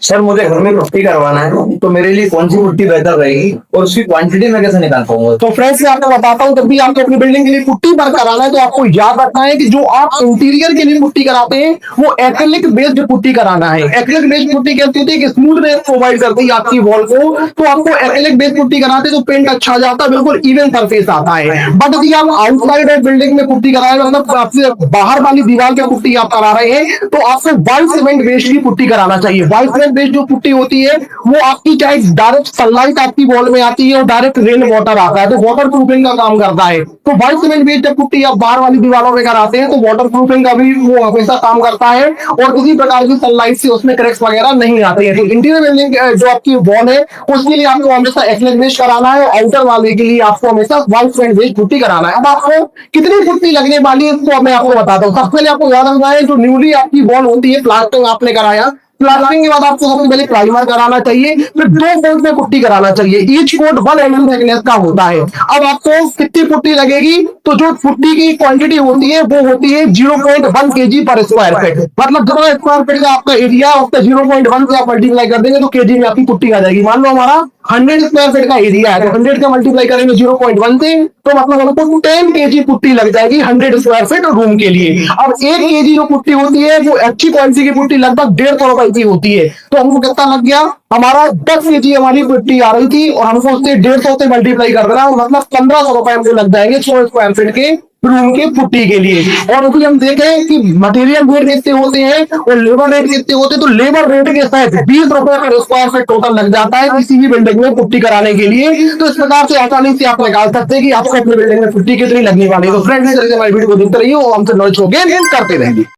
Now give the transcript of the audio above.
Sir मुझे घर में पुट्टी करवाना है, तो मेरे लिए कौन सी पुट्टी बेहतर रहेगी और उसकी क्वांटिटी मैं कैसे निकाल पाऊंगा? तो फ्रेंड्स मैं आपको बताता हूँ, जब भी आपको अपनी बिल्डिंग के लिए पुट्टी पर कराना है तो आपको याद रखना है कि जो आप इंटीरियर के लिए पुट्टी कराते हैं वो एक्रिलिक बेस्ड पुट्टी कराना है। एक्रिलिक बेस्ड पुट्टी कहती होती है कि स्मूथनेस प्रोवाइड करती है आपकी वॉल को, तो आपको एक्रिलिक बेस्ड पुट्टी कराते हैं तो पेंट अच्छा जाता है, बिल्कुल इवन सरफेस आता है। बट यदि आप आउटसाइड बिल्डिंग में पुट्टी करा रहे हैं, मतलब आपसे बाहर वाली दीवार की पुट्टी आप करा रहे हैं, तो आपको व्हाइट सीमेंट बेस्ड की पुट्टी कराना चाहिए। व्हाइट सीमेंट बेस्ड जो पुट्टी होती है वो आपकी चाहे डायरेक्ट सनलाइट आपकी वॉल में आती है और डायरेक्ट रेन वाटर आता है, तो वाटर प्रूफिंग का काम करता है। तो व्हाइट सीमेंट बेस्ड जब पुट्टी आप बाहर वाली दीवारों में कराते हैं तो वाटर प्रूफिंग का भी वो हमेशा काम करता है और किसी प्रकार की सनलाइट से उसमें क्रैक्स वगैरह नहीं आते हैं। तो इंटीरियर बिल्डिंग जो आपकी वॉल है उसके लिए आपको हमेशा एक्रिलिक बेस्ड कराना है, आउटर वाले के लिए आपको हमेशा व्हाइट सीमेंट बेस्ड पुट्टी कराना है। अब आपको कितनी पुट्टी लगने वाली है तो मैं आपको बताता हूँ। सबसे पहले आपको याद रखना है, जो न्यूली आपकी वॉल होती है, प्लास्टिंग आपने कराया, प्लास्टिंग के बाद आपको सबसे पहले प्राइमर कराना चाहिए, फिर 2 कोट में पुट्टी कराना चाहिए। ईच कोट 1 mm थिकनेस का होता है। अब आपको कितनी पुट्टी लगेगी, तो जो पुट्टी की क्वांटिटी होती है वो होती है 0.1 kg पर स्क्वायर फीट। मतलब जितना स्क्वायर फीट का आपका एरिया उसका 0.1 से आप मल्टीप्लाई कर देंगे तो केजी में आपकी पुट्टी आ जाएगी। मान लो हमारा 100 स्क्वायर फीट का एरिया है, तो 100 का मल्टीप्लाई करेंगे 0.1 से, तो मतलब हमको 10 kg पुट्टी लग जाएगी 100 स्क्वायर फीट रूम के लिए। अब 1 kg जो पुट्टी होती है वो अच्छी क्वालिटी की पुट्टी लगभग 150 रुपए की होती है। तो हमको कितना लग गया, हमारा 10 kg हमारी पुट्टी आ रही थी और हमको उससे 150 से मल्टीप्लाई कर देना, मतलब 1500 रुपए हमको लग जाएंगे 100 स्क्वायर फीट के रूम की पुट्टी के लिए। और अभी हम देखें कि मटेरियल रेट कितने होते हैं और लेबर रेट कितने होते हैं, तो लेबर रेट के साथ 20 रुपए पर स्क्वायर फीट टोटल लग जाता है किसी भी बिल्डिंग में पुट्टी कराने के लिए। तो इस प्रकार से आसानी से आप निकाल सकते हैं कि आपको अपनी बिल्डिंग में पुट्टी कितनी लगने वाली है। तो फ्रेंड्स, इस तरह से हमारी वीडियो को देखते रहिए और हमसे नॉलेज को गेन करते रहेंगे।